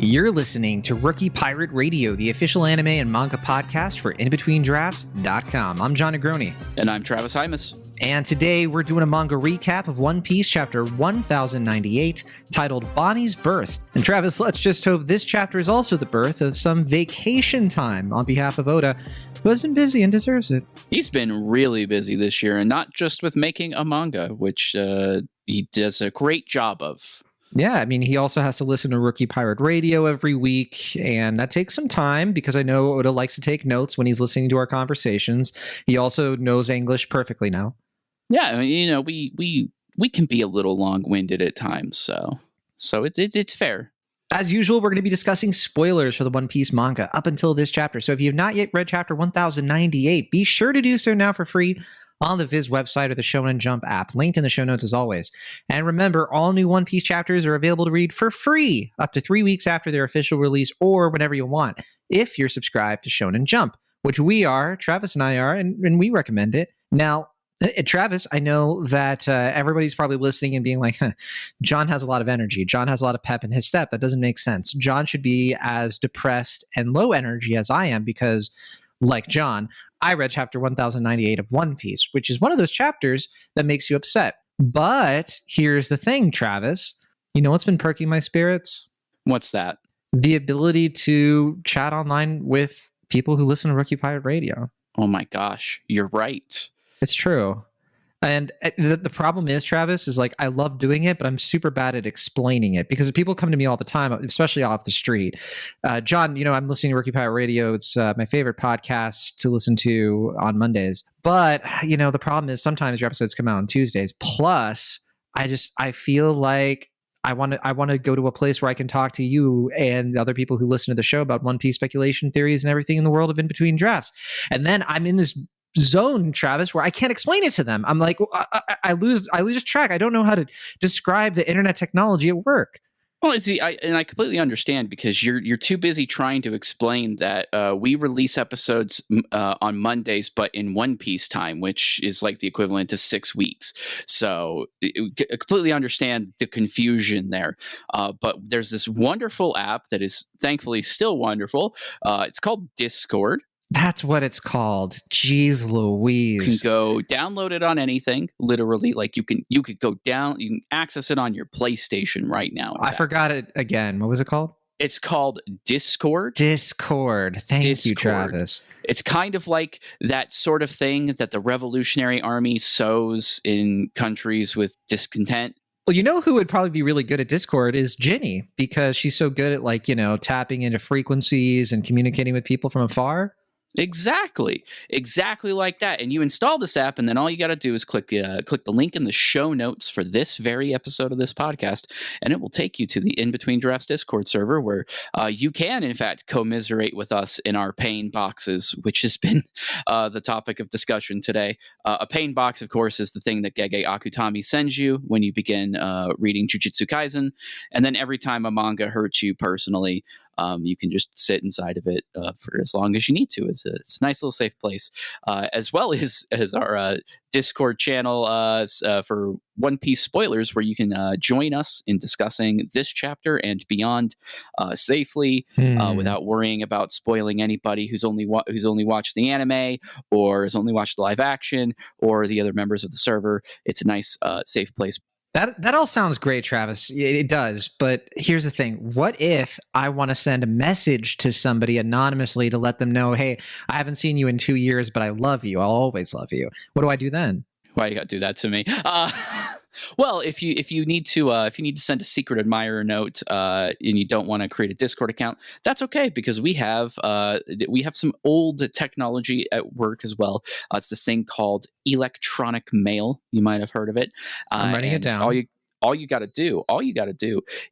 You're listening to Rookie Pirate Radio, the official anime and manga podcast for InBetweenDrafts.com. I'm John Negroni. And I'm Travis Hymas. And today we're doing a manga recap of One Piece chapter 1098, titled Bonney's Birth. And Travis, let's just hope this chapter is also the birth of some vacation time on behalf of Oda, who has been busy and deserves it. He's been really busy this year, and not just with making a manga, which he does a great job of. Yeah, I mean, he also has to listen to Rookie Pirate Radio every week, and that takes some time because I know Oda likes to take notes when he's listening to our conversations. He also knows English perfectly now. Yeah, I mean, you know, we can be a little long-winded at times, so it's fair. As usual, we're going to be discussing spoilers for the One Piece manga up until this chapter. So if you have not yet read chapter 1098, be sure to do so now for free on the Viz website or the Shonen Jump app, linked in the show notes as always. And remember, all new One Piece chapters are available to read for free up to 3 weeks after their official release or whenever you want, if you're subscribed to Shonen Jump, which we are, Travis and I are, and we recommend it. Now, Travis, I know that everybody's probably listening and being like, John has a lot of energy. John has a lot of pep in his step. That doesn't make sense. John should be as depressed and low energy as I am because, like John, I read chapter 1098 of One Piece, which is one of those chapters that makes you upset. But here's the thing, Travis. You know what's been perking my spirits? What's that? The ability to chat online with people who listen to Rookie Pirate Radio. Oh my gosh, you're right. It's true. And the problem is, Travis, is like I love doing it, but I'm super bad at explaining it because people come to me all the time, especially off the street. John, you know, I'm listening to Rookie Pirate Radio. It's my favorite podcast to listen to on Mondays. But, you know, the problem is sometimes your episodes come out on Tuesdays. Plus, I feel like I want to go to a place where I can talk to you and the other people who listen to the show about One Piece speculation theories and everything in the world of in between drafts. And then I'm in this zone, Travis, where I can't explain it to them. I'm like, I lose track. I don't know how to describe the internet technology at work. Well, see, I completely understand because you're too busy trying to explain that we release episodes on Mondays, but in One Piece time, which is like the equivalent to 6 weeks. So I completely understand the confusion there. But there's this wonderful app that is thankfully still wonderful. It's called Discord. That's what it's called. Jeez Louise. You can go download it on anything, literally. Like you could go down, you can access it on your PlayStation right now. I forgot it again. What was it called? It's called Discord. Discord. Thank you, Travis. It's kind of like that sort of thing that the Revolutionary Army sows in countries with discontent. Well, you know who would probably be really good at Discord is Ginny, because she's so good at, like, you know, tapping into frequencies and communicating with people from afar. Exactly like that. And you install this app, and then all you got to do is click the link in the show notes for this very episode of this podcast, and it will take you to the In Between Drafts Discord server where you can, in fact, commiserate with us in our pain boxes, which has been the topic of discussion today. A pain box, of course, is the thing that Gege Akutami sends you when you begin reading Jujutsu Kaisen, and then every time a manga hurts you personally, you can just sit inside of it for as long as you need to. It's a nice little safe place, as well as our Discord channel for One Piece spoilers, where you can join us in discussing this chapter and beyond safely without worrying about spoiling anybody who's only watched the anime or has only watched the live action or the other members of the server. It's a nice safe place. That all sounds great, Travis. It does. But here's the thing. What if I want to send a message to somebody anonymously to let them know, hey, I haven't seen you in 2 years, but I love you. I'll always love you. What do I do then? Why you got to do that to me? Well, if you need to send a secret admirer note and you don't want to create a Discord account, that's okay, because we have some old technology at work as well. It's this thing called electronic mail. You might have heard of it. I'm writing it down. All you got to do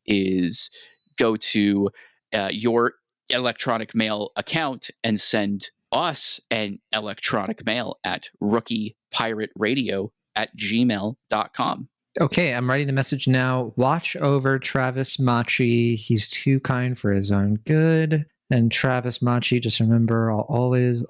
is go to your electronic mail account and send us an electronic mail at rookiepirateradio@gmail.com. Okay, I'm writing the message now. Watch over Travis Machi. He's too kind for his own good. And Travis Machi, just remember, I'll always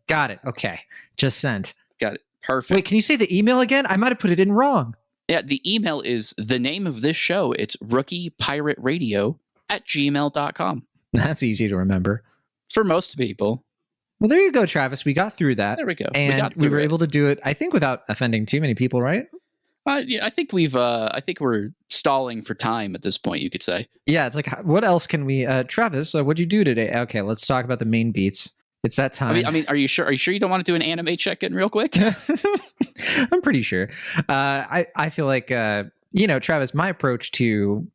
got it. Okay, just sent. Got it. Perfect. Wait, can you say the email again? I might have put it in wrong. Yeah, the email is the name of this show. It's rookiepirateradio@gmail.com. That's easy to remember. For most people. Well, there you go, Travis. We got through that. There we go. And we were able to do it, I think, without offending too many people, right? Yeah, I think we're stalling for time at this point, you could say. Yeah, it's like, what else can we, Travis, what'd you do today? Okay, let's talk about the main beats. It's that time. I mean, are you sure you don't want to do an anime check-in real quick? I'm pretty sure. I feel like, Travis, my approach to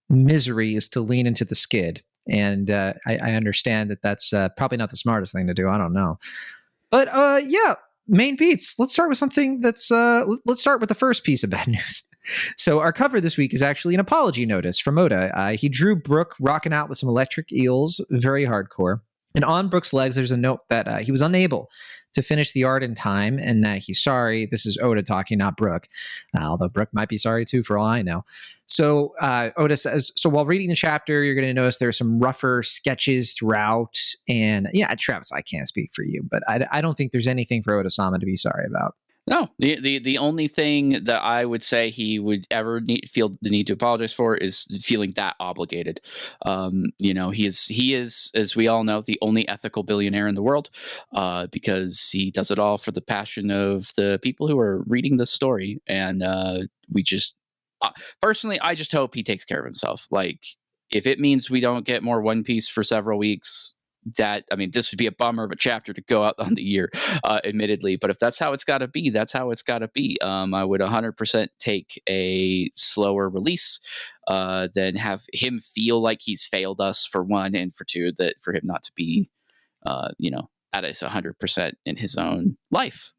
misery is to lean into the skid. And I understand that that's probably not the smartest thing to do. I don't know. But yeah, main beats. Let's start with something that's, let's start with the first piece of bad news. So our cover this week is actually an apology notice from Oda. He drew Brook rocking out with some electric eels, very hardcore. And on Brook's legs, there's a note that he was unable to finish the art in time and that he's sorry. This is Oda talking, not Brook. Although Brook might be sorry too, for all I know. So Oda says, so while reading the chapter, you're going to notice there are some rougher sketches throughout. And yeah, Travis, I can't speak for you, but I don't think there's anything for Oda-sama to be sorry about. No, the only thing that I would say he would ever feel the need to apologize for is feeling that obligated. He is, as we all know, the only ethical billionaire in the world, because he does it all for the passion of the people who are reading this story. And we just, personally, I just hope he takes care of himself. Like, if it means we don't get more One Piece for several weeks, this would be a bummer of a chapter to go out on the year, admittedly. But if that's how it's got to be, that's how it's got to be. I would 100% take a slower release than have him feel like he's failed us, for one, and for two, that for him not to be, at his 100% in his own life.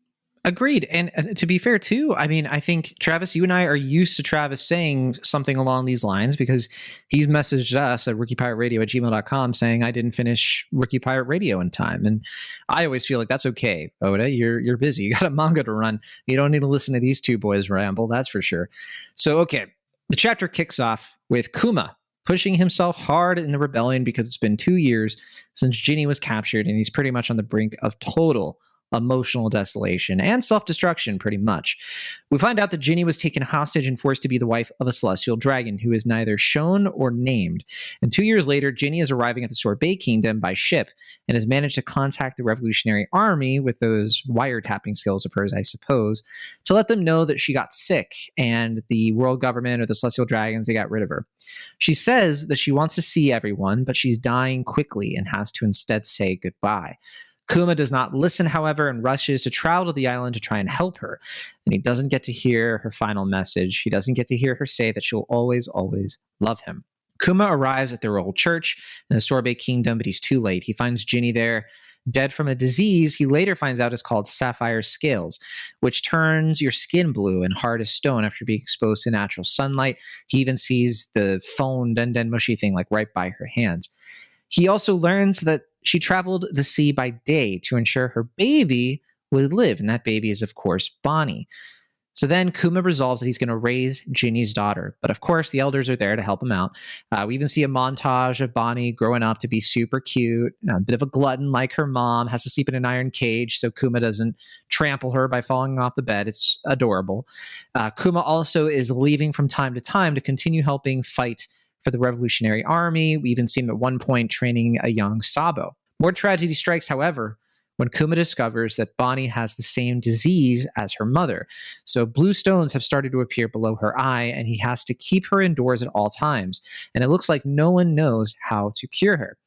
Agreed. And to be fair, too, I mean, I think, Travis, you and I are used to Travis saying something along these lines because he's messaged us at rookiepirateradio@gmail.com saying, I didn't finish Rookie Pirate Radio in time. And I always feel like that's okay, Oda. You're busy. You got a manga to run. You don't need to listen to these two boys ramble, that's for sure. So, okay, the chapter kicks off with Kuma pushing himself hard in the rebellion because it's been 2 years since Ginny was captured, and he's pretty much on the brink of total emotional desolation and self-destruction, pretty much. We find out that Ginny was taken hostage and forced to be the wife of a celestial dragon who is neither shown or named. And 2 years later, Ginny is arriving at the Sorbet Kingdom by ship and has managed to contact the Revolutionary Army with those wiretapping skills of hers, I suppose, to let them know that she got sick and the world government or the celestial dragons, they got rid of her. She says that she wants to see everyone, but she's dying quickly and has to instead say goodbye. Kuma does not listen, however, and rushes to travel to the island to try and help her. And he doesn't get to hear her final message. He doesn't get to hear her say that she'll always, always love him. Kuma arrives at their old church in the Sorbet Kingdom, but he's too late. He finds Ginny there, dead from a disease he later finds out is called Sapphire Scales, which turns your skin blue and hard as stone after being exposed to natural sunlight. He even sees the phone den mushy thing like right by her hands. He also learns that she traveled the sea by day to ensure her baby would live, and that baby is, of course, Bonney. So then Kuma resolves that he's going to raise Ginny's daughter, but of course the elders are there to help him out. We even see a montage of Bonney growing up to be super cute, a bit of a glutton like her mom, has to sleep in an iron cage so Kuma doesn't trample her by falling off the bed. It's adorable. Kuma also is leaving from time to time to continue helping fight for the Revolutionary Army. We even see him at one point training a young Sabo. More tragedy strikes, however, when Kuma discovers that Bonney has the same disease as her mother. So blue stones have started to appear below her eye, and he has to keep her indoors at all times. And it looks like no one knows how to cure her.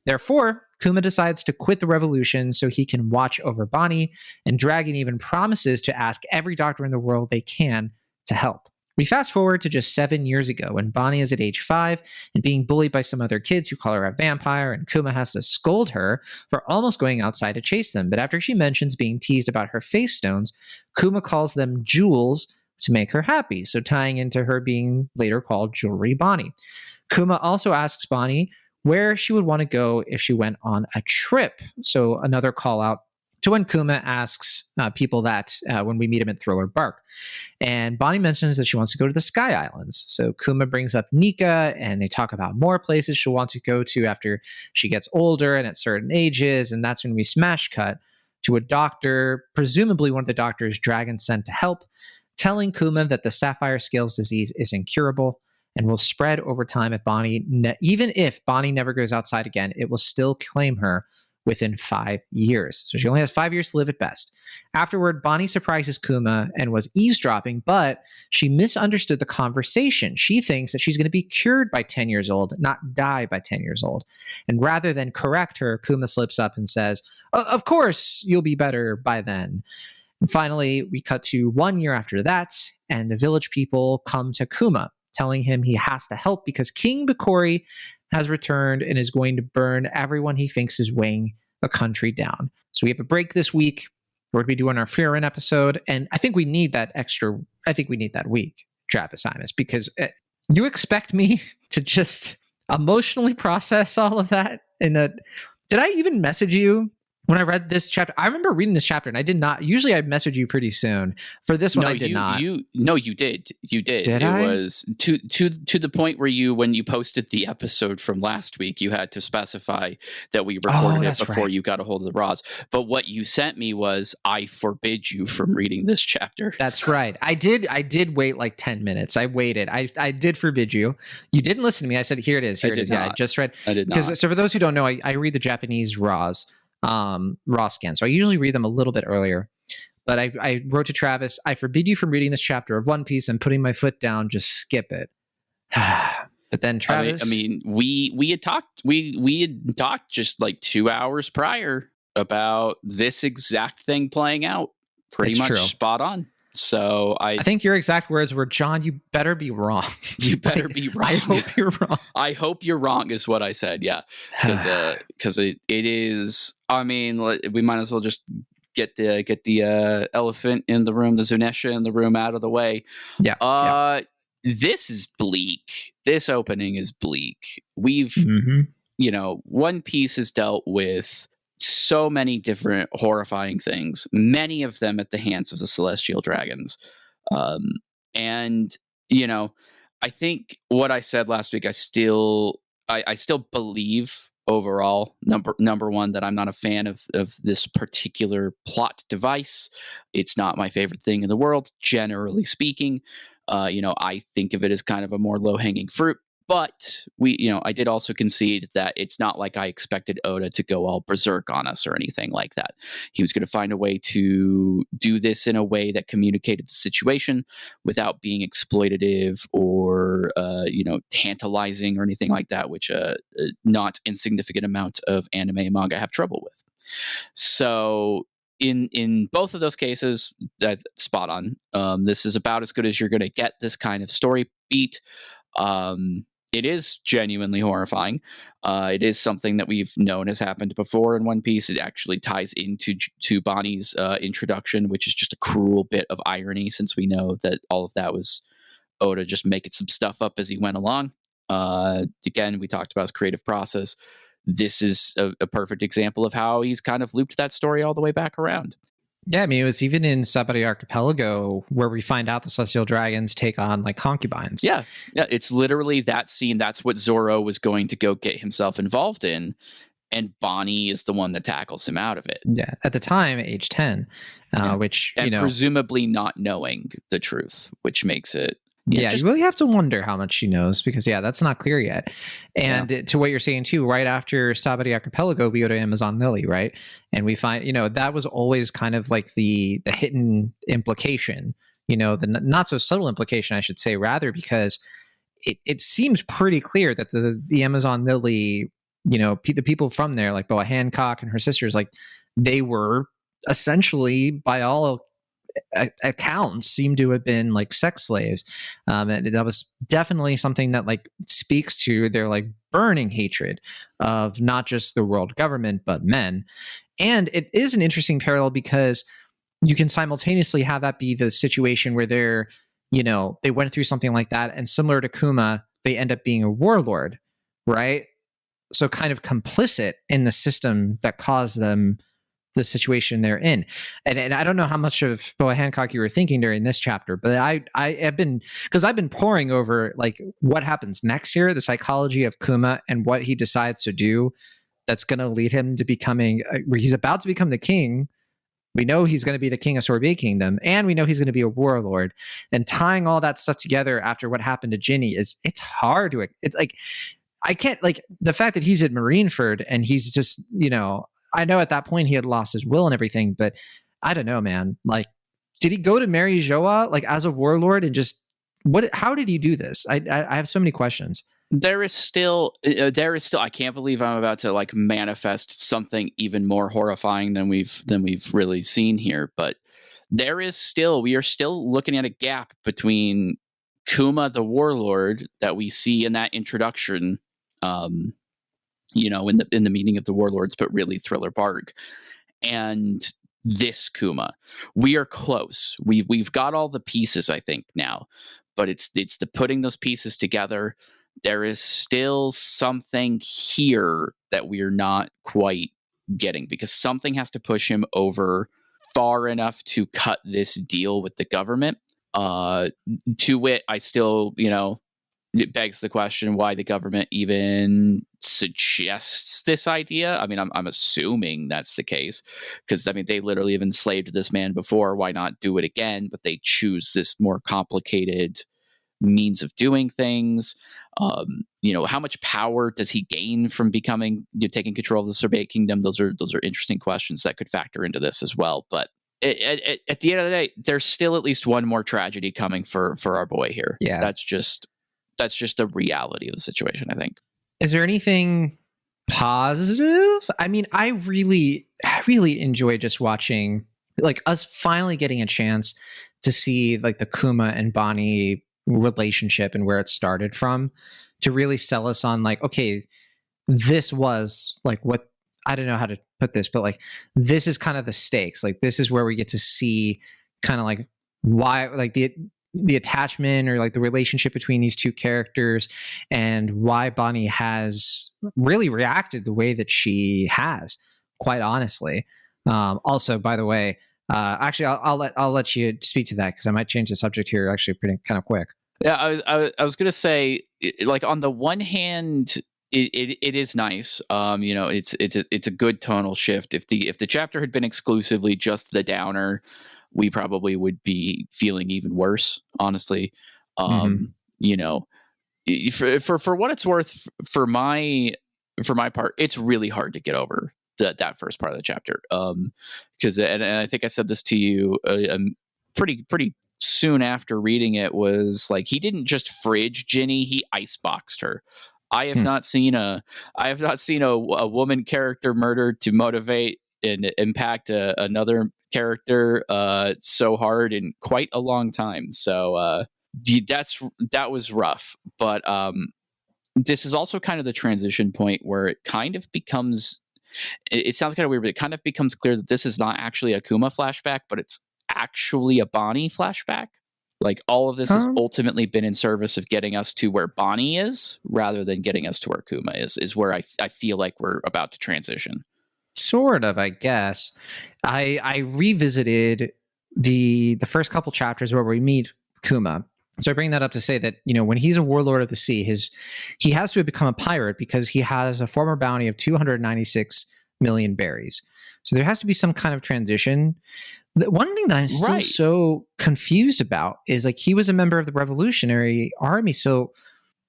Therefore, Kuma decides to quit the revolution so he can watch over Bonney, and Dragon even promises to ask every doctor in the world they can to help. We fast forward to just 7 years ago when Bonney is at age 5 and being bullied by some other kids who call her a vampire, and Kuma has to scold her for almost going outside to chase them. But after she mentions being teased about her face stones, Kuma calls them jewels to make her happy, so tying into her being later called Jewelry Bonney. Kuma also asks Bonney where she would want to go if she went on a trip, so another call out to when Kuma asks people that when we meet him at Thriller Bark. And Bonney mentions that she wants to go to the Sky Islands. So Kuma brings up Nika, and they talk about more places she'll want to go to after she gets older and at certain ages. And that's when we smash cut to a doctor, presumably one of the doctors Dragon sent to help, telling Kuma that the Sapphire Scales disease is incurable and will spread over time even if Bonney never goes outside again, it will still claim her within 5 years. So she only has 5 years to live at best. Afterward, Bonney surprises Kuma and was eavesdropping, but she misunderstood the conversation. She thinks that she's going to be cured by 10 years old, not die by 10 years old. And rather than correct her, Kuma slips up and says, of course, you'll be better by then. And finally, we cut to 1 year after that, and the village people come to Kuma, telling him he has to help because King Bakori has returned and is going to burn everyone he thinks is weighing the country down. So we have a break this week. We're going to be doing our Fearin episode, and I think we need that week, Travis Imus, because you expect me to just emotionally process all of that. Did I even message you when I read this chapter? I remember reading this chapter, and I did not. Usually I message you pretty soon. For this one, I did not. No, you did. You did. Did I? It was to the point where when you posted the episode from last week, you had to specify that we recorded it before you got a hold of the Raws. But what you sent me was, I forbid you from reading this chapter. That's right. I did wait like 10 minutes. I waited. I did forbid you. You didn't listen to me. I said, here it is. Here it is. Yeah, I just read. I did not. So for those who don't know, I read the Japanese Raws. Raw scan. So I usually read them a little bit earlier, but I wrote to Travis, I forbid you from reading this chapter of One Piece and putting my foot down. Just skip it. But then Travis, we had talked just like 2 hours prior about this exact thing playing out. Pretty much spot on. So I think your exact words were, John, you better be wrong. You better be wrong. I hope you're wrong. I hope you're wrong is what I said. Yeah. Because it is, I mean, we might as well just get the elephant in the room, the Zunesha in the room out of the way. Yeah. This is bleak. This opening is bleak. We've, One Piece has dealt with so many different horrifying things, many of them at the hands of the celestial dragons. And I think what I said last week, I still believe overall, number one, that I'm not a fan of this particular plot device. It's not my favorite thing in the world, generally speaking. I think of it as kind of a more low-hanging fruit. But I did also concede that it's not like I expected Oda to go all berserk on us or anything like that. He was going to find a way to do this in a way that communicated the situation without being exploitative or, tantalizing or anything like that, which a not insignificant amount of anime and manga have trouble with. So in both of those cases, spot on. This is about as good as you're going to get this kind of story beat. It is genuinely horrifying. It is something that we've known has happened before in One Piece. It actually ties into Bonney's introduction, which is just a cruel bit of irony, since we know that all of that was Oda just making some stuff up as he went along. Again, we talked about his creative process. This is a perfect example of how he's kind of looped that story all the way back around. Yeah, I mean, it was even in Sapphire Archipelago where we find out the celestial dragons take on like concubines. Yeah, it's literally that scene. That's what Zoro was going to go get himself involved in, and Bonney is the one that tackles him out of it. Yeah, at the time, age 10, which presumably not knowing the truth, which makes it. You really have to wonder how much she knows, because that's not clear yet. And to what you're saying too, right after Sabari Archipelago, we go to Amazon Lily, right? And we find, that was always kind of like the hidden implication, the not so subtle implication, I should say, rather, because it seems pretty clear that the Amazon Lily, the people from there, like Boa Hancock and her sisters, like they were essentially, by all accounts, seem to have been like sex slaves, and that was definitely something that like speaks to their like burning hatred of not just the world government but men. And it is an interesting parallel because you can simultaneously have that be the situation where they're they went through something like that, and similar to Kuma, they end up being a warlord, right? So kind of complicit in the system that caused them the situation they're in. And I don't know how much of Boa Hancock you were thinking during this chapter, but I have been, because I've been poring over like what happens next here, the psychology of Kuma and what he decides to do that's going to lead him to becoming, he's about to become the king. We know he's going to be the king of Sorbet Kingdom, and we know he's going to be a warlord. And tying all that stuff together after what happened to Ginny it's hard to, it's like, I can't, like, the fact that he's at Marineford and he's just, I know at that point he had lost his will and everything, but I don't know, man. Like, did he go to marry Joa, like, as a warlord, and just, how did he do this? I have so many questions. There is still, I can't believe I'm about to like manifest something even more horrifying than we've really seen here. But we are still looking at a gap between Kuma, the warlord that we see in that introduction, in the meeting of the warlords, but really Thriller Bark, and this Kuma. We are close. We've got all the pieces, I think, now, but it's the putting those pieces together. There is still something here that we're not quite getting, because something has to push him over far enough to cut this deal with the government. To wit, I still, it begs the question why the government even suggests this idea. I mean, I'm assuming that's the case, because I mean, they literally have enslaved this man before. Why not do it again? But they choose this more complicated means of doing things. How much power does he gain from becoming, taking control of the Sorbet Kingdom? Those are interesting questions that could factor into this as well. But at the end of the day, there's still at least one more tragedy coming for our boy here. Yeah, that's just the reality of the situation, I think. Is there anything positive? I mean, I really enjoy just watching, like, us finally getting a chance to see like the Kuma and Bonney relationship and where it started from, to really sell us on like, okay, this was like what, I don't know how to put this, but like, this is kind of the stakes. Like, this is where we get to see kind of like why, like the attachment or like the relationship between these two characters, and why Bonney has really reacted the way that she has, quite honestly. Also, by the way, actually, I'll let you speak to that, because I might change the subject here actually pretty kind of quick. Yeah, I was gonna say, like, on the one hand, it is nice. It's a good tonal shift. If the chapter had been exclusively just the downer, we probably would be feeling even worse, honestly. For what it's worth, for my part, it's really hard to get over that first part of the chapter. Because and I think I said this to you pretty soon after reading it, was like, he didn't just fridge Ginny, he iceboxed her. I have not seen a woman character murdered to motivate and impact another character so hard in quite a long time. So that was rough. But this is also kind of the transition point where it kind of becomes, it sounds kind of weird, but it kind of becomes clear that this is not actually a Kuma flashback, but it's actually a Bonney flashback. Like, all of this has ultimately been in service of getting us to where Bonney is, rather than getting us to where Kuma is where I feel like we're about to transition. Sort of, I guess. I revisited the first couple chapters where we meet Kuma. So I bring that up to say that, when he's a warlord of the sea, he has to have become a pirate because he has a former bounty of 296 million berries. So there has to be some kind of transition. The one thing that I'm still so confused about is, like, he was a member of the Revolutionary Army. So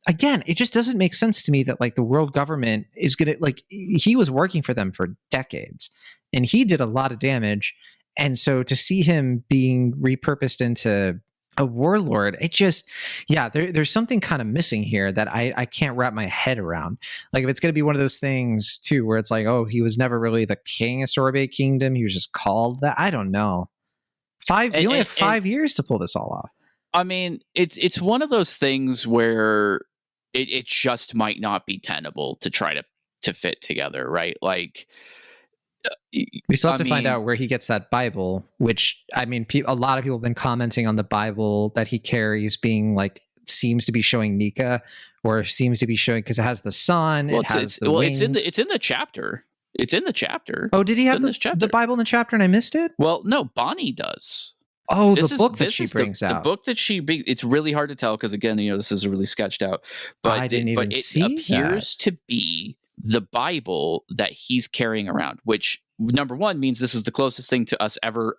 again, it just doesn't make sense to me that, like, the world government is going to, like, he was working for them for decades and he did a lot of damage. And so to see him being repurposed into a warlord, it just, there's something kind of missing here that I can't wrap my head around. Like, if it's going to be one of those things too, where it's like, oh, he was never really the king of Sorbet Kingdom, he was just called that. I don't know. You only have 5 years to pull this all off. I mean, it's one of those things where it just might not be tenable to try to fit together, right? Like, we still have to find out where he gets that Bible, which, I mean, a lot of people have been commenting on the Bible that he carries being like, seems to be showing Nika, or seems to be showing, because it has the sun, wings. It's in the chapter. It's in the chapter. Oh, did he have this the chapter. Bible in the chapter and I missed it? Well, no, Bonney does. Oh, the book that she brings out. The book that it's really hard to tell because, again, this is really sketched out. But I didn't even see it appears to be the Bible that he's carrying around, which, number one, means this is the closest thing to us ever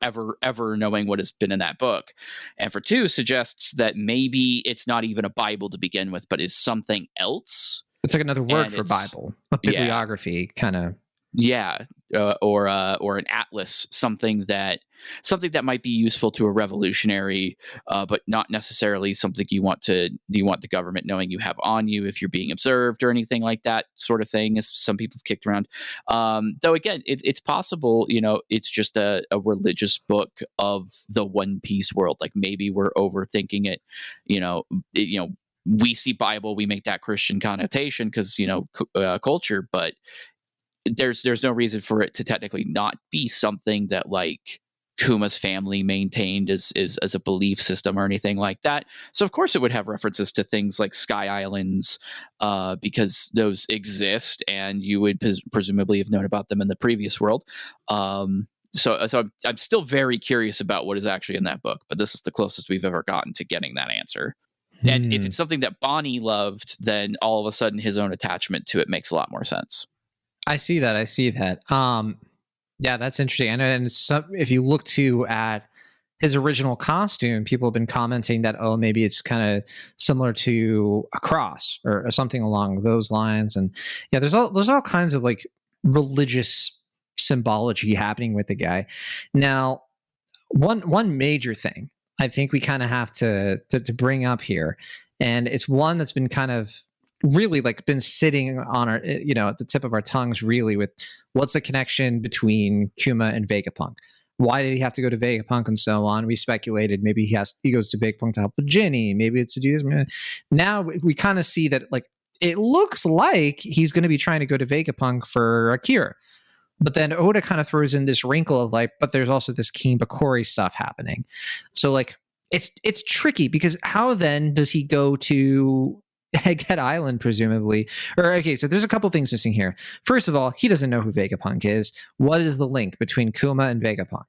knowing what has been in that book. And for two, suggests that maybe it's not even a Bible to begin with, but is something else. It's like another word for Bible, a bibliography kind of. Yeah, or an atlas, something that might be useful to a revolutionary, but not necessarily something you want the government knowing you have on you if you're being observed or anything like that sort of thing, as some people have kicked around. Though again, it's possible, it's just a religious book of the One Piece world. Like maybe we're overthinking it. We see Bible, we make that Christian connotation because culture, but there's no reason for it to technically not be something that like Kuma's family maintained as a belief system or anything like that. So of course it would have references to things like Sky Islands, because those exist and you would presumably have known about them in the previous world. So I'm still very curious about what is actually in that book, but this is the closest we've ever gotten to getting that answer. And if it's something that Bonney loved, then all of a sudden his own attachment to it makes a lot more sense. I see that. Yeah, that's interesting. And if you look at his original costume, people have been commenting that, maybe it's kind of similar to a cross or something along those lines. And yeah, there's all kinds of like religious symbology happening with the guy. Now, one major thing I think we kind of have to bring up here, and it's one that's been kind of really like been sitting on our, at the tip of our tongues, really, with what's the connection between Kuma and Vegapunk? Why did he have to go to Vegapunk and so on? We speculated maybe he goes to Vegapunk to help with Ginny. Maybe it's to do this. Now we kind of see that like it looks like he's going to be trying to go to Vegapunk for Akira. But then Oda kind of throws in this wrinkle of like, but there's also this King Bakori stuff happening. So like it's tricky because how then does he go to Egghead Island, presumably? So there's a couple things missing here. First of all, he doesn't know who Vegapunk is. What is the link between Kuma and Vegapunk?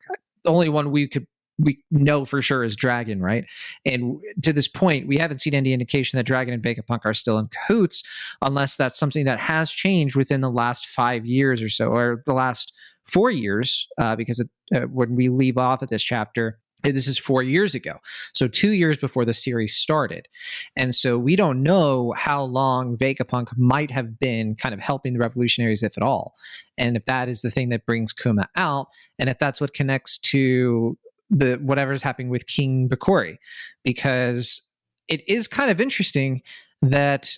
The only one we know for sure is Dragon, right? And to this point, we haven't seen any indication that Dragon and Vegapunk are still in cahoots, unless that's something that has changed within the last 5 years or so, or the last 4 years, because when we leave off at this chapter, this is 4 years ago. So 2 years before the series started. And so we don't know how long Vegapunk might have been kind of helping the revolutionaries, if at all. And if that is the thing that brings Kuma out, and if that's what connects to whatever's happening with King Bakori, because it is kind of interesting that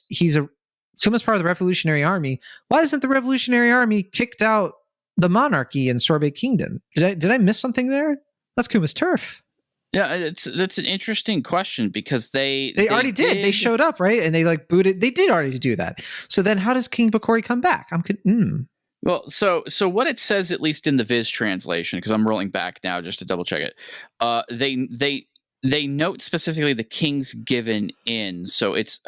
Kuma's part of the Revolutionary Army. Why isn't the Revolutionary Army kicked out the monarchy in Sorbet Kingdom? Did I miss something there? That's Kuma's turf. Yeah, that's an interesting question because they already did. They showed up, right? And they like booted. They did already do that. So then how does King Bakori come back? Well, so what it says, at least in the Viz translation, because I'm rolling back now just to double check it, they note specifically the king's given in. So it's,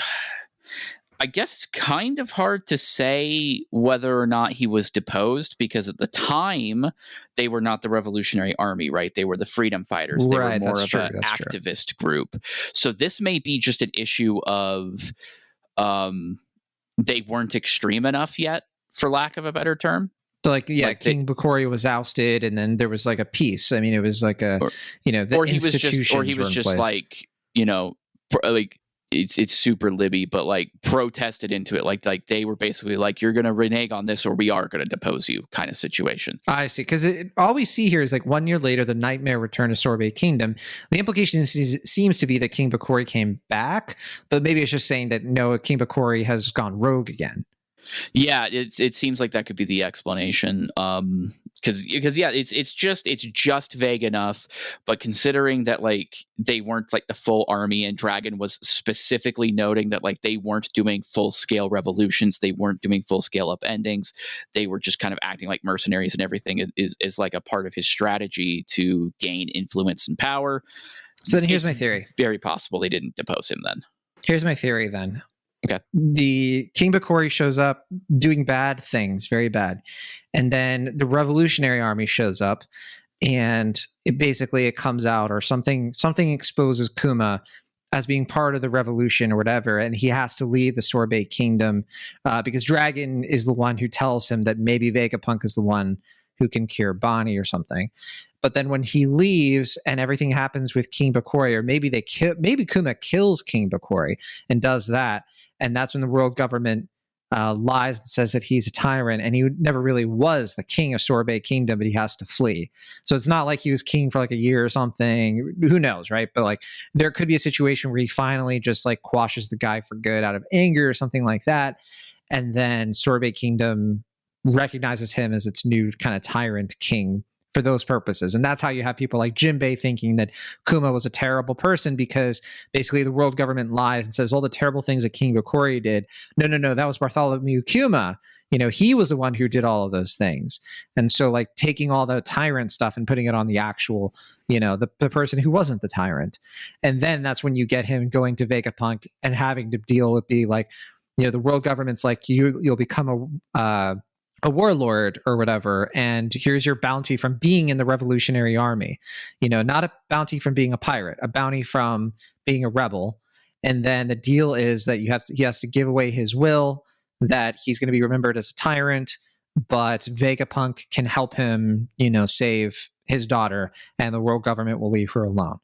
I guess it's kind of hard to say whether or not he was deposed, because at the time they were not the Revolutionary Army, right? They were the freedom fighters. They were more of an activist group. So this may be just an issue of they weren't extreme enough yet, for lack of a better term. So King Bakori was ousted, and then there was like a peace. I mean, it was like the institutions he was just like, like it's super libby, but like protested into it. Like they were basically like, you're going to renege on this or we are going to depose you kind of situation. I see. Because all we see here is like 1 year later, the nightmare returned to Sorbet Kingdom. The implication seems to be that King Bakori came back, but maybe it's just saying that no, King Bakori has gone rogue again. Yeah, it seems like that could be the explanation. Because it's just vague enough. But considering that like they weren't like the full army, and Dragon was specifically noting that like they weren't doing full scale revolutions, they weren't doing full scale upendings, they were just kind of acting like mercenaries, and everything is like a part of his strategy to gain influence and power. So then here's my theory. Very possible they didn't depose him then. Here's my theory then. Okay. The King Bakori shows up doing bad things, very bad. And then the Revolutionary Army shows up, and it comes out, or something exposes Kuma as being part of the revolution or whatever, and he has to leave the Sorbet Kingdom because Dragon is the one who tells him that maybe Vegapunk is the one who can cure Bonney or something. But then when he leaves and everything happens with King Bakori, or maybe Kuma kills King Bakori and does that, and that's when the world government lies and says that he's a tyrant, and he never really was the king of Sorbet Kingdom, but he has to flee. So it's not like he was king for like a year or something. Who knows, right? But like there could be a situation where he finally just like quashes the guy for good out of anger or something like that, and then Sorbet Kingdom recognizes him as its new kind of tyrant king for those purposes. And that's how you have people like Jinbei thinking that Kuma was a terrible person, because basically the world government lies and says all the terrible things that King Bakori did. No, that was Bartholomew Kuma. He was the one who did all of those things. And so like taking all the tyrant stuff and putting it on the actual, the person who wasn't the tyrant. And then that's when you get him going to Vegapunk and having to deal with the world government's like, you'll become a warlord or whatever, and here's your bounty from being in the Revolutionary Army. Not a bounty from being a pirate, a bounty from being a rebel. And then the deal is that he has to give away his will, that he's going to be remembered as a tyrant, but Vegapunk can help him, save his daughter, and the world government will leave her alone.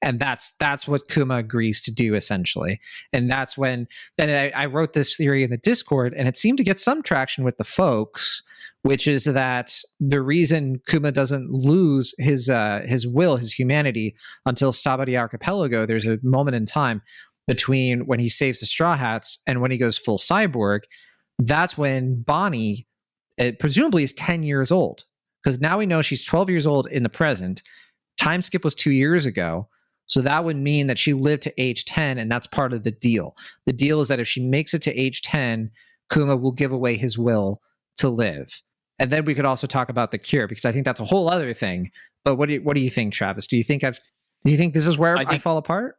And that's what Kuma agrees to do, essentially. And that's when I wrote this theory in the Discord, and it seemed to get some traction with the folks, which is that the reason Kuma doesn't lose his will, his humanity, until Sabari Archipelago, there's a moment in time between when he saves the Straw Hats and when he goes full cyborg. That's when Bonney, presumably, is 10 years old. Because now we know she's 12 years old in the present. Time skip was 2 years ago. So that would mean that she lived to age 10, and that's part of the deal. The deal is that if she makes it to age 10, Kuma will give away his will to live. And then we could also talk about the cure, because I think that's a whole other thing. But what do you think, Travis? Do you think this is where I fall apart?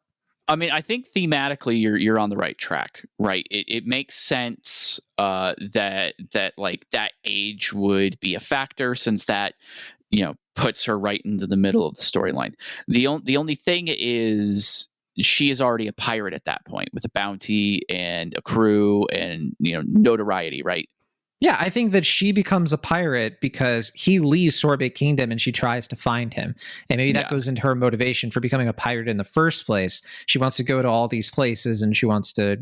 I mean, I think thematically you're on the right track, right? It makes sense that like that age would be a factor, since that puts her right into the middle of the storyline. The only thing is she is already a pirate at that point, with a bounty and a crew and notoriety, right? Yeah, I think that she becomes a pirate because he leaves Sorbet Kingdom and she tries to find him. And maybe that goes into her motivation for becoming a pirate in the first place. She wants to go to all these places, and she wants to,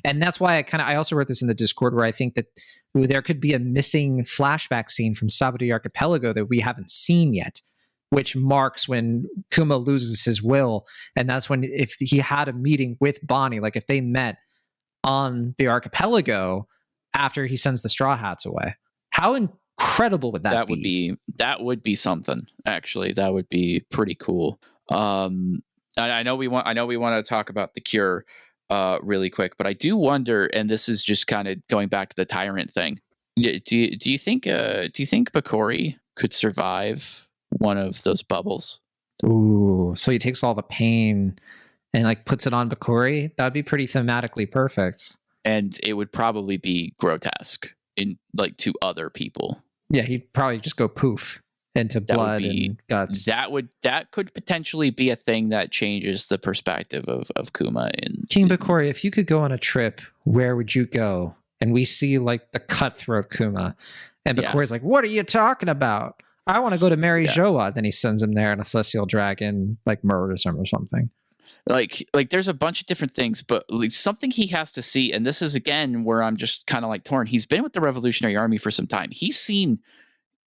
and that's why I also wrote this in the Discord, where I think that there could be a missing flashback scene from Sabari Archipelago that we haven't seen yet, which marks when Kuma loses his will. And that's when, if he had a meeting with Bonney, like if they met on the archipelago after he sends the Straw Hats away. How incredible would that be? That would be something, actually. That would be pretty cool. I know we want to talk about the cure really quick, but I do wonder, and this is just kind of going back to the tyrant thing. Do you think Bakori could survive one of those bubbles? Ooh, so he takes all the pain and like puts it on Bakori? That'd be pretty thematically perfect. And it would probably be grotesque to other people. Yeah, he'd probably just go poof into blood and guts. That could potentially be a thing that changes the perspective of Kuma. King Bakori, if you could go on a trip, where would you go? And we see like the cutthroat Kuma, and Bakori's like, "What are you talking about? I want to go to Mary Joa." Then he sends him there, and a celestial dragon like murders him or something. Like there's a bunch of different things, but something he has to see, and this is again where I'm just kind of like torn. He's been with the Revolutionary Army for some time. He's seen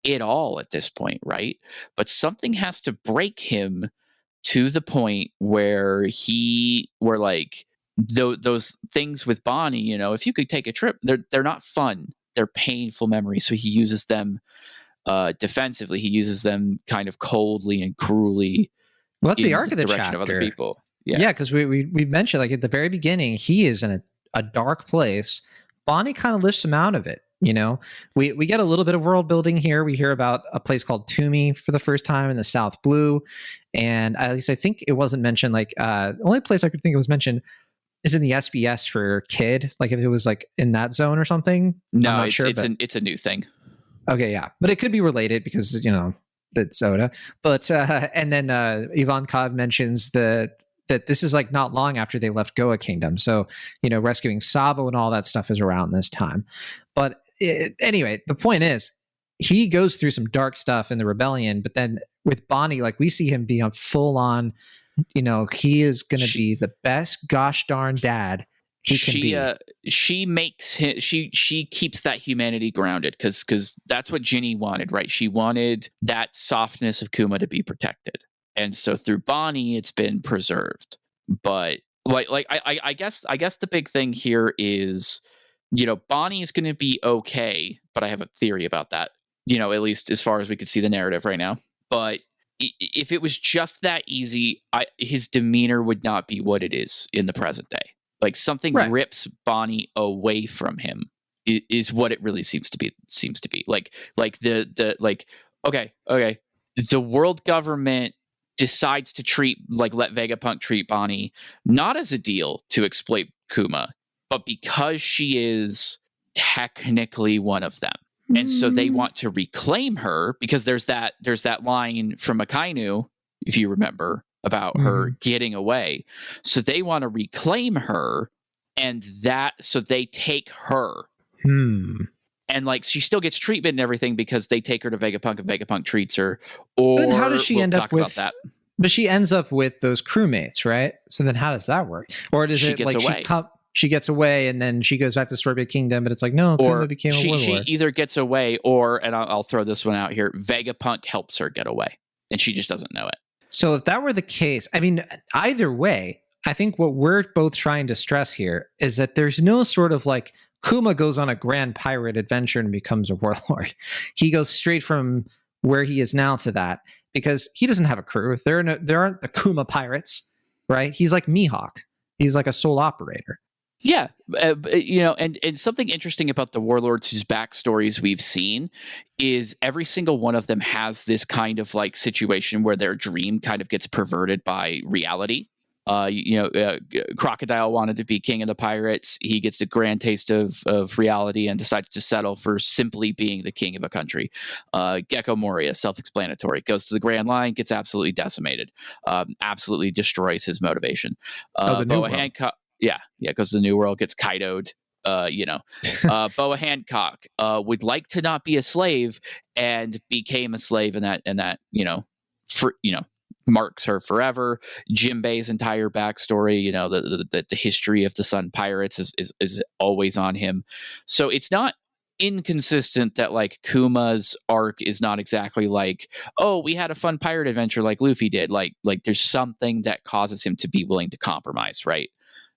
it all at this point, right? But something has to break him to the point where those things with Bonney, if you could take a trip, they're not fun. They're painful memories. So he uses them defensively. He uses them kind of coldly and cruelly. Well, that's the arc of the chapter. Of other people. Yeah, because we mentioned like at the very beginning, he is in a dark place. Bonney kind of lifts him out of it. We get a little bit of world building here. We hear about a place called Toomey for the first time in the South Blue, and at least I think it wasn't mentioned. Like the only place I could think it was mentioned is in the SBS for kid, like if it was like in that zone or something. No, I'm not it's sure, it's a new thing. Okay, yeah, but it could be related because that's Oda. But and then Ivankov mentions that this is like not long after they left Goa Kingdom, so rescuing Sabo and all that stuff is around this time. But anyway, the point is he goes through some dark stuff in the rebellion, but then with Bonney, like we see him be on full on. He is going to be the best gosh darn dad he can be. She makes him. She keeps that humanity grounded because that's what Ginny wanted, right? She wanted that softness of Kuma to be protected, and so through Bonney, it's been preserved. But I guess the big thing here is, Bonney is going to be okay, but I have a theory about that. At least as far as we could see the narrative right now, but. If it was just that easy, his demeanor would not be what it is in the present day. Like something rips Bonney away from him is what it really seems to be. Like okay, the world government decides to let Vegapunk treat Bonney not as a deal to exploit Kuma, but because she is technically one of them. And so they want to reclaim her because there's that line from Akainu, if you remember, about her getting away. So they want to reclaim her, and so they take her. And like she still gets treatment and everything because they take her to Vegapunk and Vegapunk treats her. Or then how does she end up with that? But she ends up with those crewmates, right? So then how does that work? Or does she gets away. She gets away and then she goes back to Sorbet Kingdom, but it's like, no, Kuma became a warlord. She either gets away and I'll throw this one out here, Vegapunk helps her get away and she just doesn't know it. So if that were the case, I mean, either way, I think what we're both trying to stress here is that there's no sort of like Kuma goes on a grand pirate adventure and becomes a warlord. He goes straight from where he is now to that because he doesn't have a crew. There aren't the Kuma pirates, right? He's like Mihawk. He's like a sole operator. Yeah, and something interesting about the warlords whose backstories we've seen is every single one of them has this kind of like situation where their dream kind of gets perverted by reality. Crocodile wanted to be king of the pirates. He gets a grand taste of reality and decides to settle for simply being the king of a country. Gecko Moria, self-explanatory, goes to the Grand Line, gets absolutely decimated, absolutely destroys his motivation. Boa Hancock. Yeah, goes to the New World, gets Kaido'd. Boa Hancock would like to not be a slave and became a slave, and that marks her forever. Jinbei's entire backstory, the history of the Sun Pirates is always on him. So it's not inconsistent that like Kuma's arc is not exactly like, oh, we had a fun pirate adventure like Luffy did. Like there's something that causes him to be willing to compromise, right?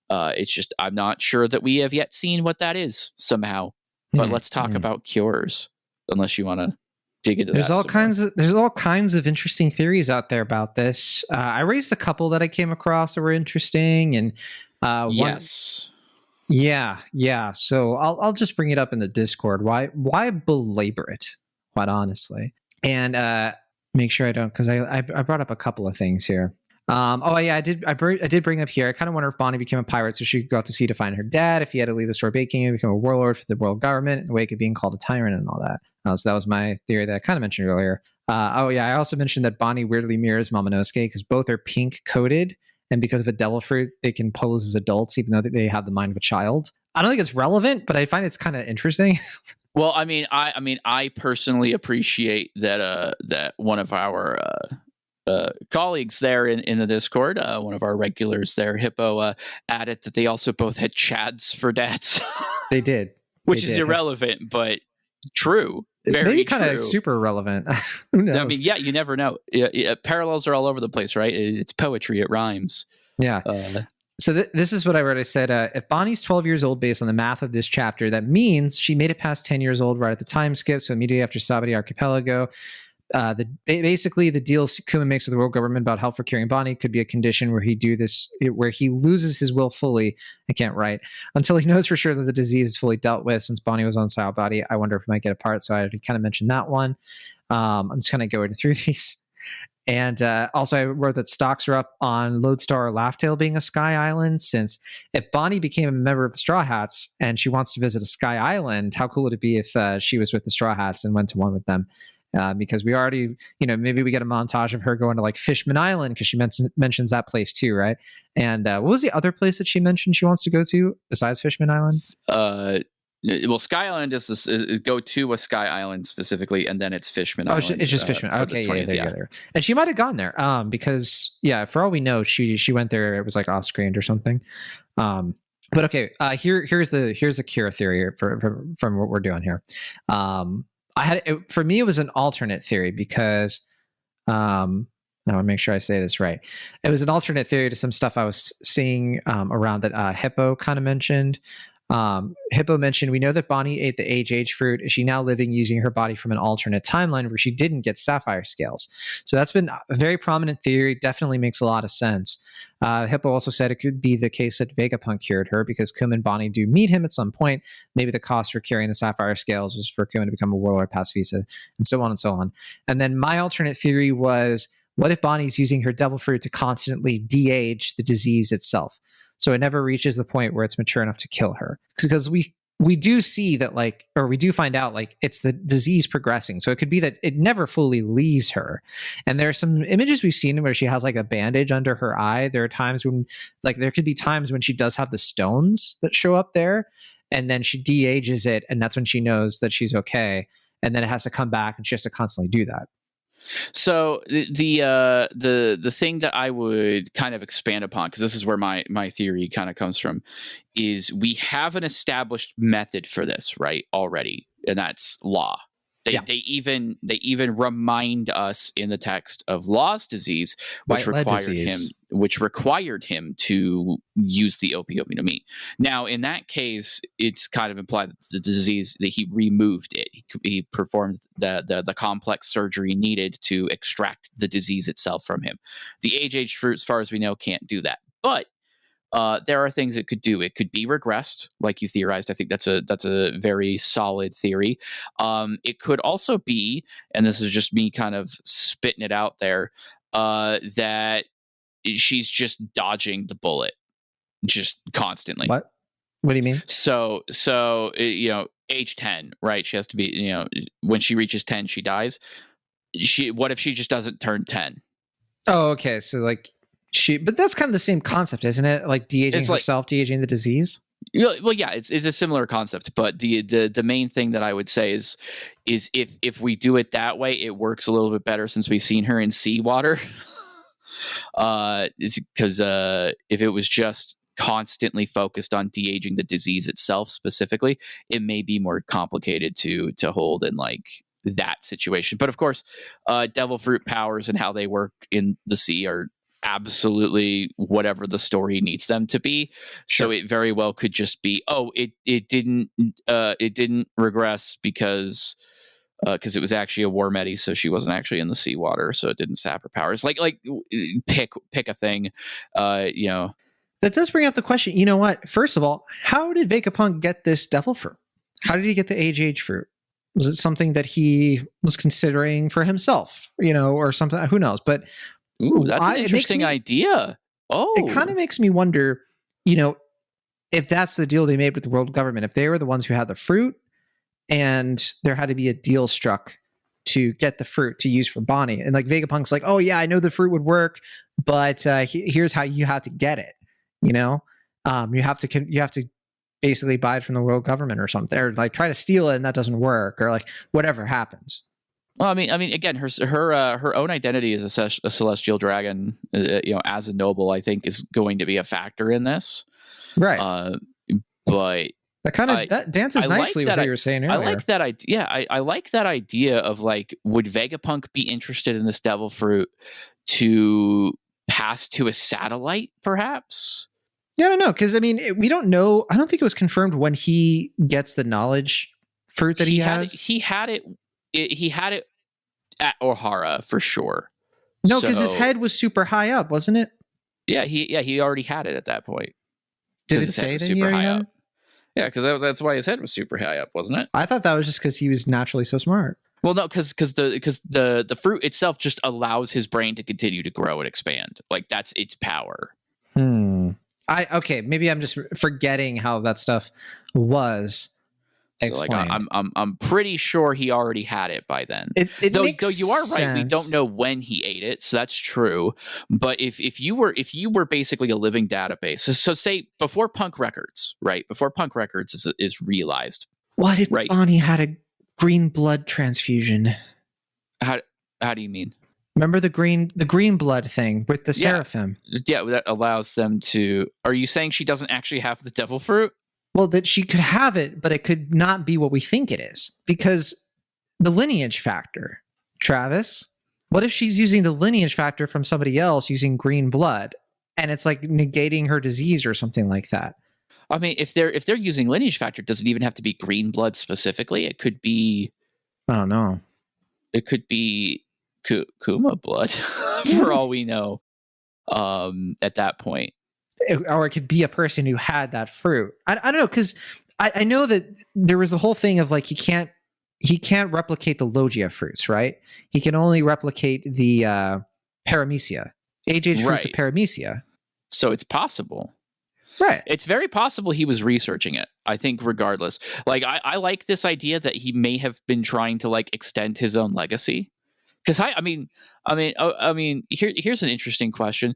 It's just I'm not sure that we have yet seen what that is somehow. But let's talk about cures, unless you want to dig into there's that. There's all kinds of interesting theories out there about this. I raised a couple that I came across that were interesting, and yes, yeah. So I'll just bring it up in the Discord. Why belabor it? Quite honestly, and make sure I don't, because I brought up a couple of things here. I did bring up here. I kind of wonder if Bonney became a pirate so she got to sea to find her dad. If he had to leave the Sorbet Kingdom and become a warlord for the world government in the wake of being called a tyrant and all that. So that was my theory that I kind of mentioned earlier. I also mentioned that Bonney weirdly mirrors Momonosuke because both are pink coated, and because of a devil fruit, they can pose as adults even though they have the mind of a child. I don't think it's relevant, but I find it's kind of interesting. Well, I personally appreciate that one of our colleagues there in the Discord, one of our regulars there, Hippo, added that they also both had Chads for dads. They did. Which is irrelevant, but true. Maybe kind of super relevant. Who knows? I mean, yeah, you never know. Parallels are all over the place, right? It's poetry. It rhymes. Yeah. So this is what I wrote. I said, if Bonnie's 12 years old based on the math of this chapter, that means she made it past 10 years old right at the time skip, so immediately after Sabati Archipelago. Basically the deal Kuma makes with the world government about help for curing Bonney could be a condition where he loses his will fully. I can't write until he knows for sure that the disease is fully dealt with. Since Bonney was on Saobati, I wonder if we might get a part. So I already kind of mentioned that one. I'm just kind of going through these. And also, I wrote that stocks are up on Lodestar or Laughtail being a Sky Island, since if Bonney became a member of the Straw Hats and she wants to visit a Sky Island, how cool would it be if she was with the Straw Hats and went to one with them? Because we already, maybe we get a montage of her going to like Fishman Island, because she mentions that place too, right? And what was the other place that she mentioned she wants to go to besides Fishman Island? Well, Sky Island is go to a Sky Island specifically, and then it's Fishman Island. It's just Fishman. Okay, yeah, there you go. And she might have gone there, because for all we know, she went there. It was like off screen or something. But okay, here's the Kira theory from what we're doing here. For me, it was an alternate theory because, I want to make sure I say this right. It was an alternate theory to some stuff I was seeing around that Hippo kind of mentioned. Hippo mentioned, we know that Bonney ate the age fruit. Is she now living using her body from an alternate timeline where she didn't get sapphire scales? So that's been a very prominent theory. Definitely makes a lot of sense. Hippo also said it could be the case that Vegapunk cured her, because Kuma and Bonney do meet him at some point. Maybe the cost for carrying the sapphire scales was for Kuma to become a warlord past visa, and so on and so on. And then my alternate theory was, what if Bonnie's using her devil fruit to constantly de-age the disease itself, so it never reaches the point where it's mature enough to kill her? Because we do see that, we do find out, it's the disease progressing. So it could be that it never fully leaves her. And there are some images we've seen where she has like a bandage under her eye. There are times when, there could be times when she does have the stones that show up there, and then she de-ages it, and that's when she knows that she's okay. And then it has to come back, and she has to constantly do that. So the thing that I would kind of expand upon, because this is where my theory kind of comes from, is we have an established method for this, right, already, and that's Law. They even remind us in the text of Law's disease, which required him to use the opium. Now, in that case, it's kind of implied that the disease, that he removed it. He performed the complex surgery needed to extract the disease itself from him. The age fruit, as far as we know, can't do that. But there are things it could do. It could be regressed, like you theorized. I think that's a very solid theory. It could also be, and this is just me kind of spitting it out there, that she's just dodging the bullet, just constantly. What do you mean? So age 10, right? She has to be, when she reaches 10, she dies. What if she just doesn't turn 10? Oh, okay. So but that's kind of the same concept, isn't it? Like de-aging herself, de-aging the disease. Well, yeah, it's a similar concept, but the main thing that I would say is if we do it that way, it works a little bit better, since we've seen her in seawater. It's because if it was just constantly focused on de-aging the disease itself specifically, it may be more complicated to hold in that situation. But of course, devil fruit powers and how they work in the sea are absolutely whatever the story needs them to be. Sure. So it very well could just be, it didn't regress because it was actually a war medi, so she wasn't actually in the seawater, so it didn't sap her powers. Pick a thing. That does bring up the question. You know what? First of all, how did Vegapunk get this devil fruit? How did he get the age fruit? Was it something that he was considering for himself, or something? Who knows? But ooh, that's an interesting idea. It kind of makes me wonder, if that's the deal they made with the world government, if they were the ones who had the fruit, and there had to be a deal struck to get the fruit to use for Bonney. And Vegapunk's like, oh yeah, I know the fruit would work, but here's how you have to get it. You have to basically buy it from the world government or something, or try to steal it and that doesn't work, or whatever happens. Well, I mean, again, her own identity as a celestial dragon, as a noble, I think is going to be a factor in this, right? But that dances nicely with what you were saying earlier. I like that idea. I like that idea of would Vegapunk be interested in this devil fruit to pass to a satellite, perhaps? Yeah, I don't know, because we don't know. I don't think it was confirmed when he gets the knowledge fruit that he has. He had it at Ohara for sure. No, because his head was super high up, wasn't it? Yeah, he already had it at that point. Did it say it super high up? Yeah, because that's why his head was super high up, wasn't it? I thought that was just because he was naturally so smart. Well, no, because the fruit itself just allows his brain to continue to grow and expand. Like that's its power. Okay, maybe I'm just forgetting how that stuff was explained. So like I'm pretty sure he already had it by then. Though you are right, we don't know when he ate it, so that's true. But if you were basically a living database, so say before Punk Records, right? Before Punk Records is realized. What if Bonney had a green blood transfusion? How do you mean? Remember the green blood thing with the seraphim? Yeah, that allows them to. Are you saying she doesn't actually have the devil fruit? Well, that she could have it, but it could not be what we think it is because the lineage factor. Travis, what if she's using the lineage factor from somebody else using green blood, and it's like negating her disease or something like that? I mean, if they're using lineage factor, does it even have to be green blood specifically? It could be. I don't know. It could be Kuma blood, for all we know. At that point. Or it could be a person who had that fruit. I don't know, because I know that there was a whole thing of like he can't replicate the Logia fruits, right? He can only replicate the paramecia, age fruits of paramecia. So it's possible, right? It's very possible he was researching it. I think, regardless, like I like this idea that he may have been trying to like extend his own legacy. Because I mean, here's an interesting question: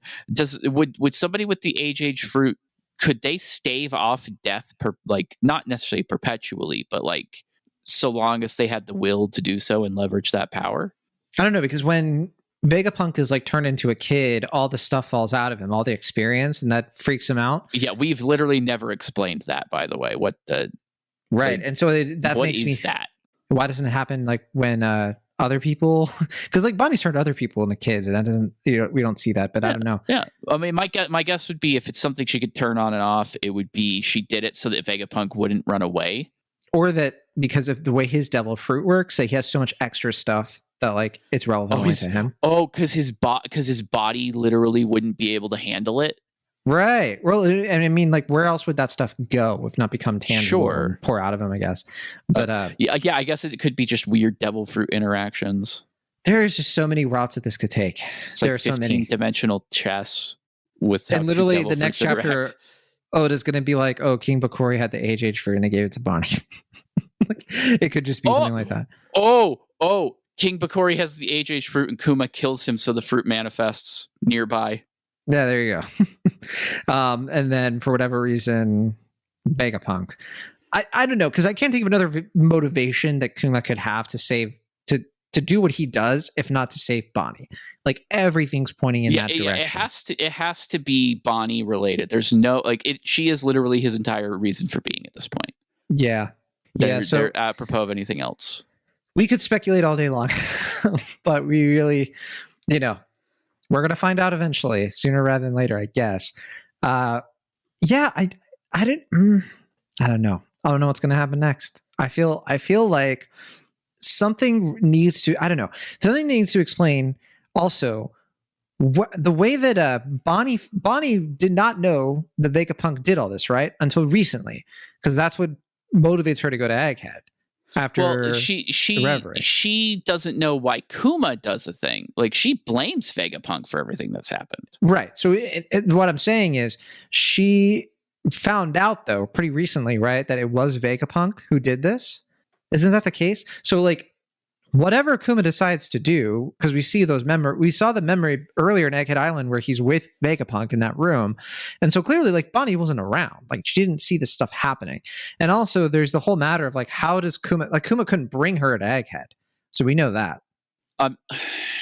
would somebody with the age fruit, could they stave off death like not necessarily perpetually, but like so long as they had the will to do so and leverage that power? I don't know, because when Vegapunk is like turned into a kid, all the stuff falls out of him, all the experience, and that freaks him out. Yeah, we've literally never explained that, by the way. What the and so that what makes is me that? Why doesn't it happen like when other people, because like Bonney's turned other people into kids, and that doesn't, we don't see that, but I don't know. Yeah, I mean, my guess would be if it's something she could turn on and off, it would be she did it so that Vegapunk wouldn't run away, or that because of the way his devil fruit works, that he has so much extra stuff that like it's relevant to him. Oh, because his body literally wouldn't be able to handle it. Right. Well, and I mean, like, where else would that stuff go if not become tangible? Sure. And pour out of him, I guess. But yeah, I guess it could be just weird devil fruit interactions. There's just so many routes that this could take. There are so many dimensional chess with, and literally the next chapter, Oda's going to be like, "Oh, King Bakori had the age fruit and they gave it to Bonney." Like, it could just be something like that. Oh, King Bakori has the age fruit and Kuma kills him, so the fruit manifests nearby. Yeah, there you go. And then for whatever reason, Vegapunk. I don't know, because I can't think of another motivation that Kuma could have to save to do what he does, if not to save Bonney. Like everything's pointing in that direction. Yeah, it has to be Bonney related. There's no she is literally his entire reason for being at this point. Yeah. So apropos of anything else, we could speculate all day long, but we really, we're going to find out eventually, sooner rather than later, I guess. I don't know. I don't know what's going to happen next. I feel like something needs to, something needs to explain also the way that Bonney did not know that Vegapunk did all this, right? Until recently, because that's what motivates her to go to Egghead. After she doesn't know why Kuma does a thing. Like, she blames Vegapunk for everything that's happened. Right. So what I'm saying is she found out, though, pretty recently, right, that it was Vegapunk who did this. Isn't that the case? So, like, whatever Kuma decides to do, because we see we saw the memory earlier in Egghead Island where he's with Vegapunk in that room. And so clearly, like, Bonney wasn't around. Like, she didn't see this stuff happening. And also there's the whole matter of like, how does Kuma couldn't bring her to Egghead. So we know that.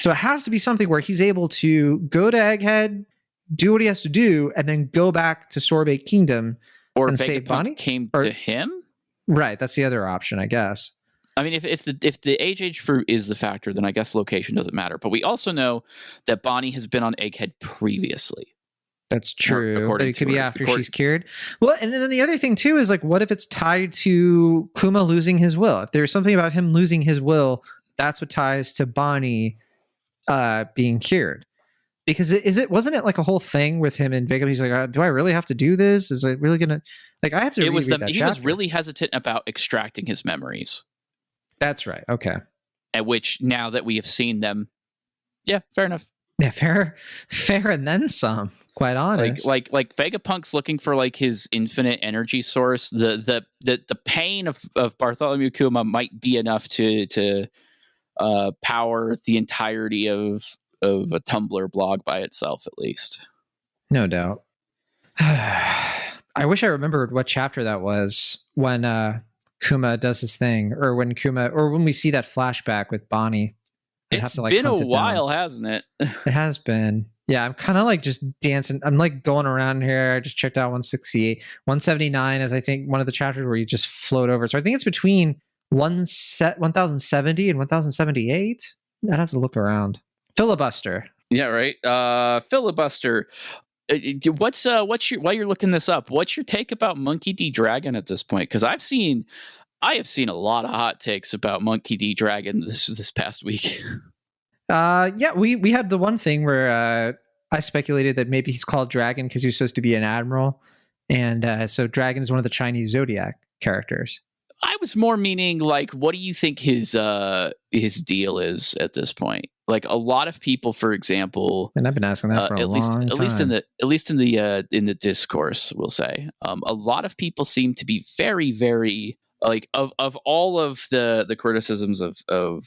So it has to be something where he's able to go to Egghead, do what he has to do, and then go back to Sorbet Kingdom and save Bonney. Came to him? Right. That's the other option, I guess. I mean, if the age fruit is the factor, then I guess location doesn't matter. But we also know that Bonney has been on Egghead previously. That's true. But it could be after she's cured. Well, and then the other thing too is like, what if it's tied to Kuma losing his will? If there's something about him losing his will, that's what ties to Bonney being cured. Because wasn't it like a whole thing with him and Vegapunk? He's like, do I really have to do this? Is it really gonna I have to? He was really hesitant about extracting his memories. That's right. Okay. At which, now that we have seen them, yeah, fair enough. Yeah, fair, and then some. Quite honest. Like Vegapunk's looking for like his infinite energy source. The pain of Bartholomew Kuma might be enough to power the entirety of a Tumblr blog by itself, at least. No doubt. I wish I remembered what chapter that was when Kuma does his thing, or when we see that flashback with Bonney. It's been a while, hasn't it? It has been. Yeah, I'm kind of like just dancing. I'm like going around here. I just checked out 168. 179 is, I think, one of the chapters where you just float over. So I think it's between 1070 and 1078. I'd have to look around. Filibuster. Yeah, right. Filibuster. While you're looking this up, what's your take about Monkey D. Dragon at this point? Because I have seen a lot of hot takes about Monkey D. Dragon this past week. Yeah, we had the one thing where I speculated that maybe he's called Dragon because he's supposed to be an admiral, and so Dragon is one of the Chinese zodiac characters. I was more meaning, like, what do you think his deal is at this point? Like, a lot of people, for example, and I've been asking that for a long time. At least in the discourse, we'll say, a lot of people seem to be very, very, like, of all of the criticisms of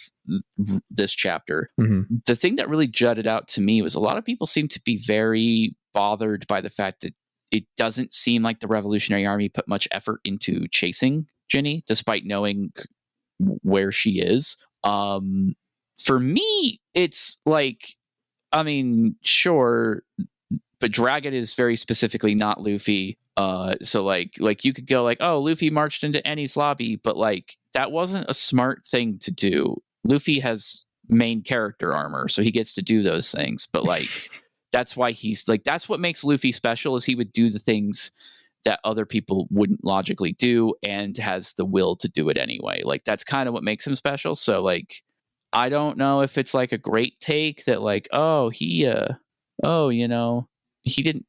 this chapter, mm-hmm. The thing that really jutted out to me was a lot of people seem to be very bothered by the fact that it doesn't seem like the Revolutionary Army put much effort into chasing Ginny, despite knowing where she is. For me, it's like, I mean, sure, but Dragon is very specifically not Luffy. So like you could go like, oh, Luffy marched into Eni's lobby, but like that wasn't a smart thing to do. Luffy has main character armor, so he gets to do those things. But like that's why he's like, that's what makes Luffy special, is he would do the things that other people wouldn't logically do and has the will to do it anyway. Like that's kind of what makes him special. So like, I don't know if it's like a great take that like, they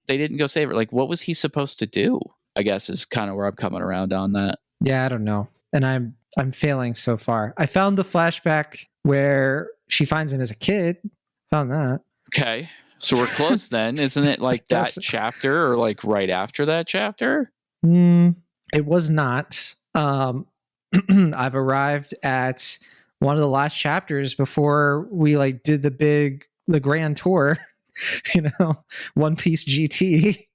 didn't go save her. Like, what was he supposed to do? I guess is kind of where I'm coming around on that. Yeah, I don't know. And I'm failing so far. I found the flashback where she finds him as a kid. Found that. Okay. So we're close then. Isn't it like that chapter or like right after that chapter? It was not. I've arrived at one of the last chapters before we like did the grand tour, One Piece GT.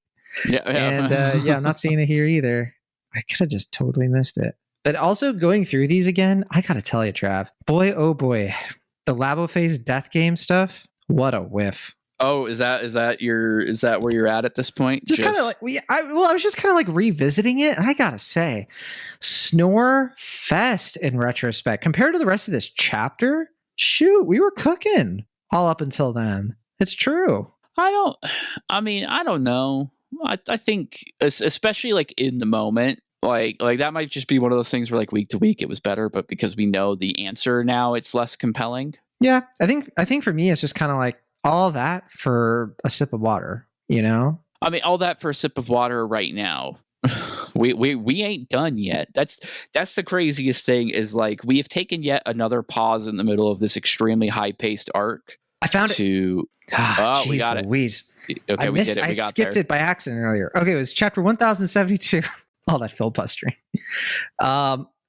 Yeah. And I'm not seeing it here either. I could have just totally missed it. But also going through these again, I gotta tell you, Trav, boy, oh boy, the Laboface death game stuff, what a whiff. Oh, is that where you're at this point? Just kind of like I was just kind of like revisiting it, and I gotta say, snore fest in retrospect compared to the rest of this chapter. Shoot, we were cooking all up until then. It's true. I don't know. I think especially like in the moment, like that might just be one of those things where like week to week it was better, but because we know the answer now, it's less compelling. Yeah, I think for me it's just kind of like all that for a sip of water, I mean, all that for a sip of water right now. we ain't done yet. That's the craziest thing, is like we have taken yet another pause in the middle of this extremely high-paced arc. I found it. We got Louise. it. Okay, we did it. We got skipped it by accident earlier. Okay, it was chapter 1072. All that filibustering.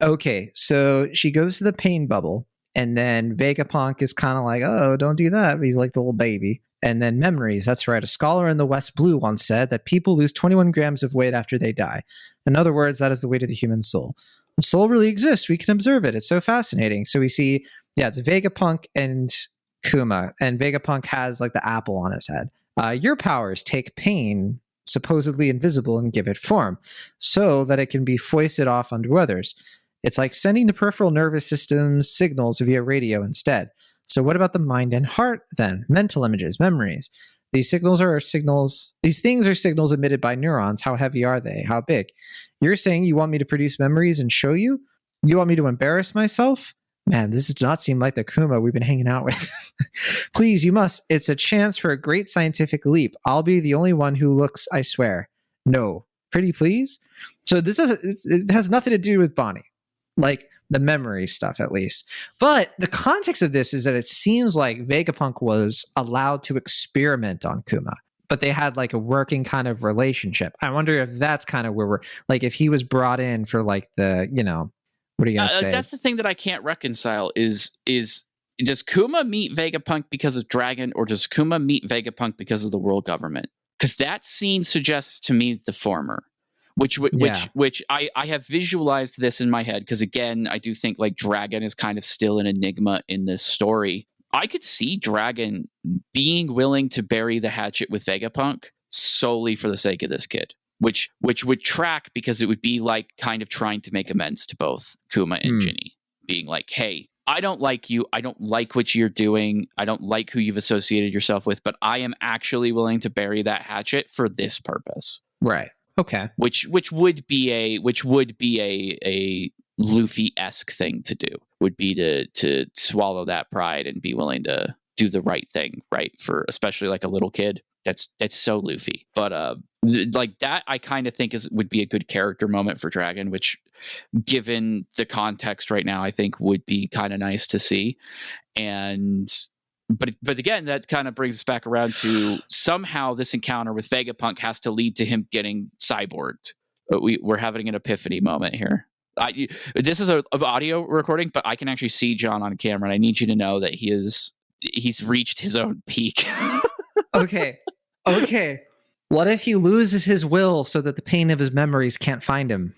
Okay, so she goes to the pain bubble, and then Vegapunk is kind of like, oh, don't do that. But he's like the little baby. And then memories. That's right. A scholar in the West Blue once said that people lose 21 grams of weight after they die. In other words, that is the weight of the human soul. The soul really exists. We can observe it. It's so fascinating. So we see, it's Vegapunk and Kuma, and Vegapunk has like the apple on his head. Your powers take pain, supposedly invisible, and give it form so that it can be foisted off onto others. It's like sending the peripheral nervous system signals via radio instead. So what about the mind and heart then? Mental images, memories. These things are signals emitted by neurons. How heavy are they? How big? You're saying you want me to produce memories and show you? You want me to embarrass myself? Man, this does not seem like the Kuma we've been hanging out with. Please, you must. It's a chance for a great scientific leap. I'll be the only one who looks, I swear. No. Pretty please? So it has nothing to do with Bonney. Like, the memory stuff at least. But the context of this is that it seems like Vegapunk was allowed to experiment on Kuma, but they had like a working kind of relationship. I wonder if that's kind of where we're like, if he was brought in for like the, what are you gonna say? That's the thing that I can't reconcile is does Kuma meet Vegapunk because of Dragon, or does Kuma meet Vegapunk because of the world government? Because that scene suggests to me the former. Which I have visualized this in my head, because again, I do think like Dragon is kind of still an enigma in this story. I could see Dragon being willing to bury the hatchet with Vegapunk solely for the sake of this kid, which would track, because it would be like kind of trying to make amends to both Kuma and Ginny, being like, hey, I don't like you. I don't like what you're doing. I don't like who you've associated yourself with, but I am actually willing to bury that hatchet for this purpose. Right. Okay. Which would be a Luffy-esque thing to do. Would be to swallow that pride and be willing to do the right thing, right? For especially like a little kid. That's so Luffy. But like that, I kind of think would be a good character moment for Dragon, which, given the context right now, I think would be kind of nice to see. But again, that kind of brings us back around to somehow this encounter with Vegapunk has to lead to him getting cyborged. We're having an epiphany moment here. This is an audio recording, but I can actually see John on camera, and I need you to know that he's reached his own peak. Okay. What if he loses his will so that the pain of his memories can't find him?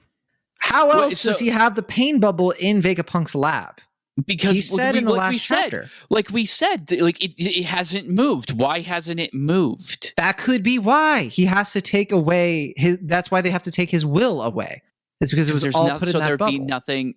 How else does he have the pain bubble in Vegapunk's lab? Because he said in the last chapter, it hasn't moved. Why hasn't it moved? That could be why he has to take away his. That's why they have to take his will away. It's because it was all put in that bubble.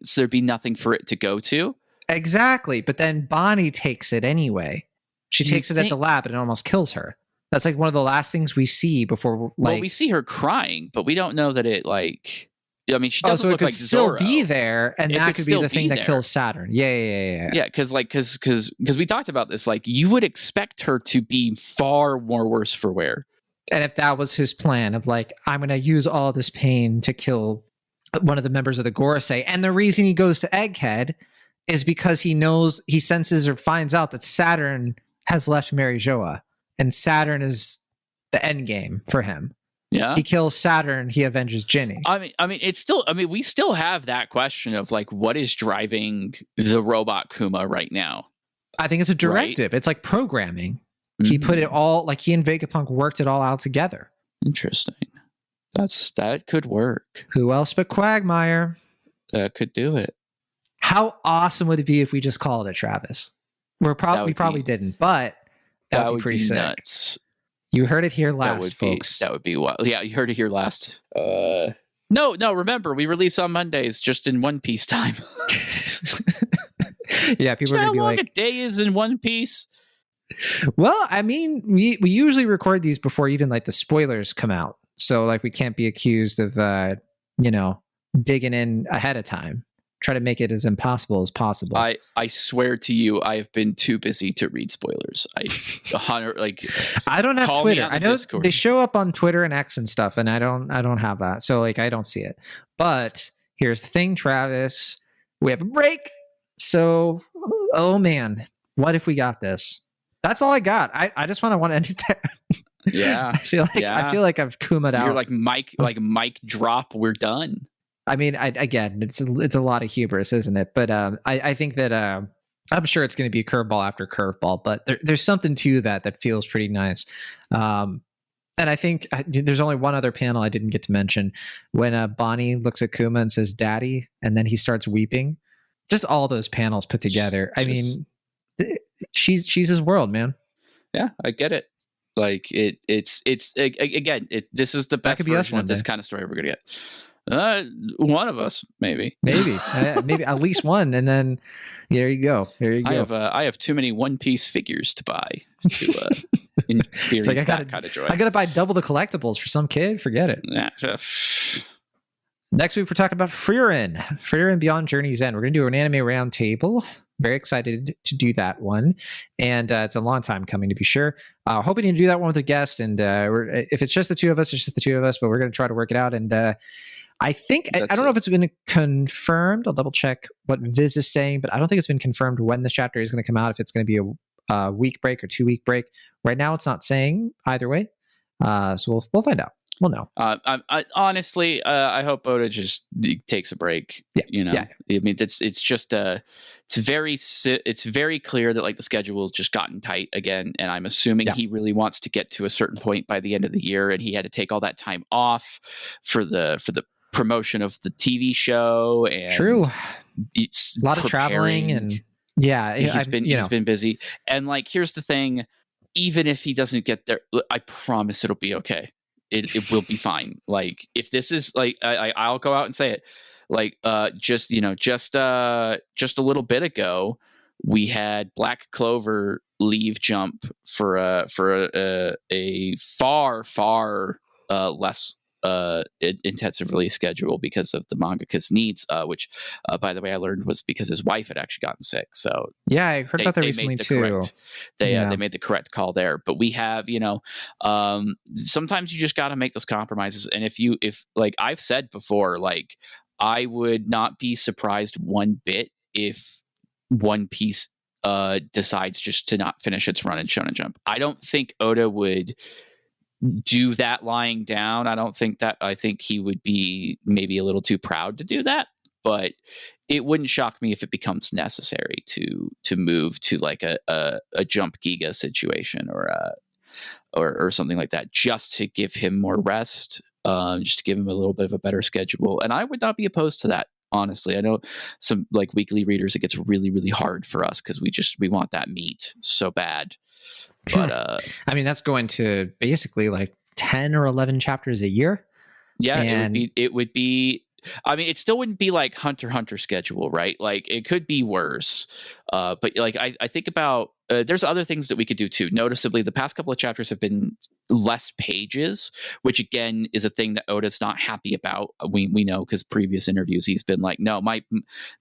So there'd be nothing for it to go to. Exactly, but then Bonney takes it anyway. She takes it at the lab, and it almost kills her. That's like one of the last things we see before. Well, we see her crying, but we don't know that it like. I mean, she doesn't look like Zorro. So it could still be there, and that could be the thing that kills Saturn. Yeah. Yeah, because we talked about this. Like, you would expect her to be far more worse for wear. And if that was his plan of like, I'm going to use all this pain to kill one of the members of the Gorosei, and the reason he goes to Egghead is because he senses or finds out that Saturn has left Mary Joa, and Saturn is the end game for him. Yeah, he kills Saturn. He avenges Ginny. I mean, it's still. I mean, we still have that question of like, what is driving the robot Kuma right now? I think it's a directive. Right? It's like programming. Mm-hmm. He put it all like he and Vegapunk worked it all out together. Interesting. That could work. Who else but Quagmire? That could do it. How awesome would it be if we just called it Travis? We probably didn't, but that would be pretty sick. Nuts. You heard it here last, folks. That would be wild. Yeah, you heard it here last. No, remember, we release on Mondays just in One Piece time. Yeah, people are going to be like... how long a day is in One Piece? Well, I mean, we usually record these before even like the spoilers come out. So like we can't be accused of, digging in ahead of time. Try to make it as impossible as possible. I swear to you, I have been too busy to read spoilers. I don't have Twitter. I know Discord. They show up on Twitter and X and stuff, and I don't have that. So like I don't see it. But here's the thing, Travis. We have a break. So oh man, what if we got this? That's all I got. I just want to end it there. Yeah. I feel like I've Kuma'd out. You're like mic drop, we're done. I mean, again, it's a lot of hubris, isn't it? But I think that I'm sure it's going to be curveball after curveball, but there's something to that feels pretty nice. And I think there's only one other panel I didn't get to mention when Bonney looks at Kuma and says, "Daddy," and then he starts weeping. Just all those panels put together. I mean, she's his world, man. Yeah, I get it. Like it's again, this is the best version of this kind of story we're gonna get. One of us, maybe at least one, and then there you go. I have too many One Piece figures to buy to experience that kind of joy. I gotta buy double the collectibles for some kid. Forget it. Yeah. Next week we're talking about Frieren Beyond Journey's End. We're gonna do an anime round table. Very excited to do that one, and it's a long time coming, to be sure. Hoping to do that one with a guest, and if it's just the two of us, it's just the two of us. But we're going to try to work it out, and I think I don't know if it's been confirmed. I'll double check what Viz is saying, but I don't think it's been confirmed when this chapter is going to come out. If it's going to be a week break or 2-week break. Right now, it's not saying either way. So we'll find out. We'll know. I honestly, I hope Oda just takes a break. Yeah, you know. Yeah. I mean, it's just it's very clear that like the schedule has just gotten tight again, and I'm assuming he really wants to get to a certain point by the end of the year, and he had to take all that time off for the promotion of the TV show. And true, it's a lot of traveling and he's been busy. And like, here's the thing: even if he doesn't get there, I promise it'll be okay. It will be fine. Like, if this is like, I'll go out and say it. Like, just a little bit ago, we had Black Clover leave Jump for a far less intensive release schedule because of the mangaka's needs, which by the way I learned was because his wife had actually gotten sick. So yeah, I heard about that recently too. They made the correct call there. But we have, sometimes you just got to make those compromises. And if like I've said before, like, I would not be surprised one bit if One Piece decides just to not finish its run in Shonen Jump. I don't think Oda would do that lying down. I think he would be maybe a little too proud to do that, but it wouldn't shock me if it becomes necessary to move to like a Jump Giga situation or something like that, just to give him more rest, just to give him a little bit of a better schedule. And I would not be opposed to that. Honestly, I know some like weekly readers, it gets really, really hard for us because we want that meat so bad. But I mean, that's going to basically like 10 or 11 chapters a year. Yeah, it would be. I mean, it still wouldn't be like Hunter x Hunter schedule, right? Like, it could be worse. But like, I think about there's other things that we could do too. Noticeably, the past couple of chapters have been less pages, which again is a thing that Oda's not happy about. We know because previous interviews he's been like, no,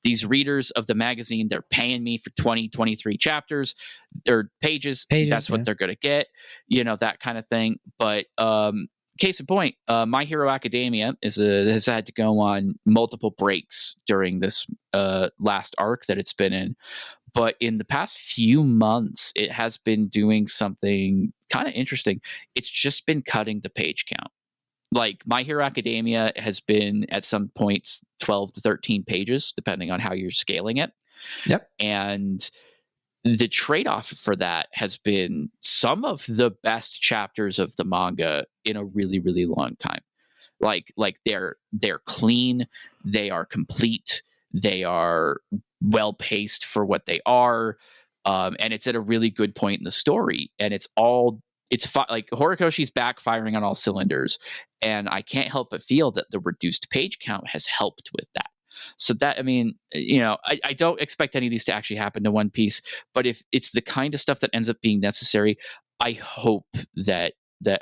these readers of the magazine, they're paying me for 20, 23 chapters or pages. That's what they're going to get, that kind of thing. But case in point, My Hero Academia has had to go on multiple breaks during this last arc that it's been in. But in the past few months, it has been doing something kind of interesting. It's just been cutting the page count. Like, My Hero Academia has been at some points 12 to 13 pages, depending on how you're scaling it. Yep. And the trade-off for that has been some of the best chapters of the manga in a really, really long time. Like they're clean, they are complete, they are well paced for what they are, and it's at a really good point in the story. And like Horikoshi's backfiring on all cylinders, and I can't help but feel that the reduced page count has helped with that. So that, I mean, I don't expect any of these to actually happen to One Piece, but if it's the kind of stuff that ends up being necessary, I hope that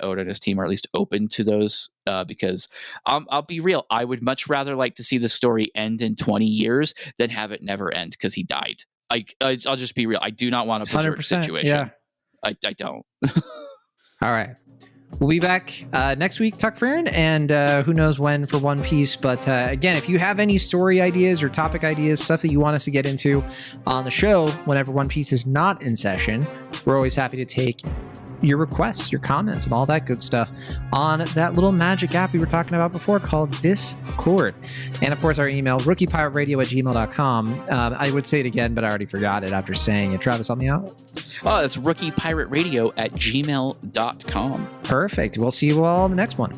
Oda and his team are at least open to those, because I'll be real, I would much rather like to see the story end in 20 years than have it never end because he died. I'll just be real. I do not want a Berserk situation. Yeah. I don't. All right. We'll be back next week, Tuck Friend, and who knows when for One Piece. But again, if you have any story ideas or topic ideas, stuff that you want us to get into on the show whenever One Piece is not in session, we're always happy to take your requests, your comments, and all that good stuff on that little magic app we were talking about before called Discord. And of course, our email, rookiepiratradio@gmail.com. I would say it again, but I already forgot it after saying it. Travis, help me out. Oh, it's rookiepiratradio@gmail.com. Perfect. We'll see you all in the next one.